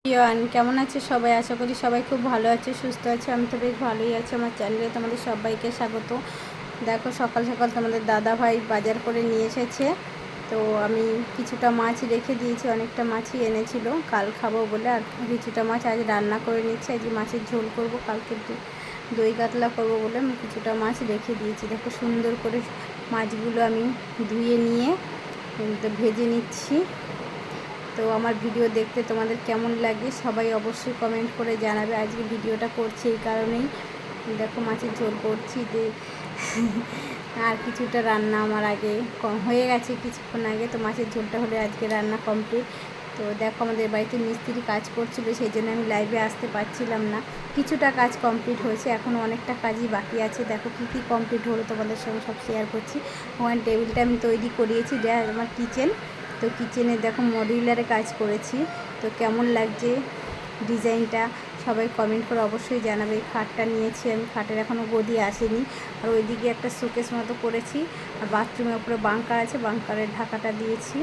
ইয়ান কেমন আছে সবাই? আশা করি সবাই খুব ভালো আছে, সুস্থ আছে। আমি তো বেশ ভালোই আছি। আমার চ্যানেলে তোমাদের সবাইকে স্বাগত। দেখো, সকাল সকাল তোমাদের দাদা ভাই বাজার করে নিয়ে এসেছে। তো আমি কিছুটা মাছ রেখে দিয়েছি, অনেকটা মাছই এনেছিল কাল খাবো বলে। আর কিছুটা মাছ আজ রান্না করে নিচ্ছি। আজ মাছের ঝোল করব, কালকে দই কাতলা করব বলে আমি কিছুটা মাছ রেখে দিয়েছি। দেখো, সুন্দর করে মাছগুলো আমি ধুয়ে নিয়ে ভেজে নিচ্ছি। তো আমার ভিডিও দেখতে তোমাদের কেমন লাগে সবাই অবশ্যই কমেন্ট করে জানাবে। আজকে ভিডিওটা করছি এই কারণেই, দেখো মাছের ঝোল করছি। আর কিছুটা রান্না আমার আগে হয়ে গেছে কিছুক্ষণ আগে, তো মাছের ঝোলটা হলে আজকে রান্না কমপ্লিট। তো দেখো, আমাদের বাড়িতে মিস্ত্রি কাজ করছিল, সেই জন্য আমি লাইভে আসতে পারছিলাম না। কিছুটা কাজ কমপ্লিট হয়েছে, এখনও অনেকটা কাজই বাকি আছে। দেখো কী কী কমপ্লিট হলো তোমাদের সঙ্গে সব শেয়ার করছি। ওখানে টেবিলটা আমি তৈরি করিয়েছি, আমার কিচেন। তো কিচেনে দেখো মডিউলারে কাজ করেছি। তো কেমন লাগছে ডিজাইনটা সবাই কমেন্ট করে অবশ্যই জানাবে। এই খাটটা নিয়েছি আমি, খাটের এখনও গদি আসেনি। আর ওইদিকে একটা শোকেস মতো করেছি, আর বাথরুমের উপরে বাঙ্কার আছে, বাঙ্কারের ঢাকাটা দিয়েছি।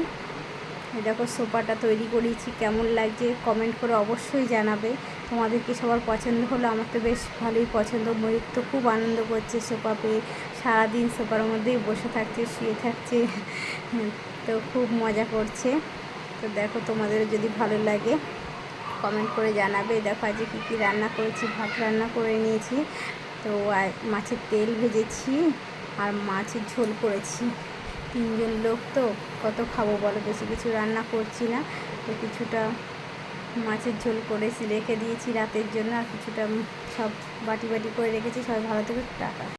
এই দেখো সোফাটা তৈরি করিয়েছি, কেমন লাগছে কমেন্ট করে অবশ্যই জানাবে। তোমাদের কি সবার পছন্দ হলো? আমার তো বেশ ভালোই পছন্দ। ময়ূর তো খুব আনন্দ করছে সোফা পেয়ে, সারাদিন সোফার মধ্যেই বসে থাকছে, শুয়ে থাকছে। তো খুব মজা করছে। তো দেখো, তোমাদের যদি ভালো লাগে কমেন্ট করে জানাবে। দেখো আজকে কী কী রান্না করেছি। ভাত রান্না করে নিয়েছি, তো মাছের তেল ভেজেছি, আর মাছের ঝোল করেছি। 3জন লোক, তো কত খাবো বলো, বেশি কিছু রান্না করছি না। তো কিছুটা মাছের ঝোল করেছি, রেখে দিয়েছি রাতের জন্য। আর কিছুটা সব বাটি বাটি করে রেখেছি। সবাই ভালো থেকে টাটা।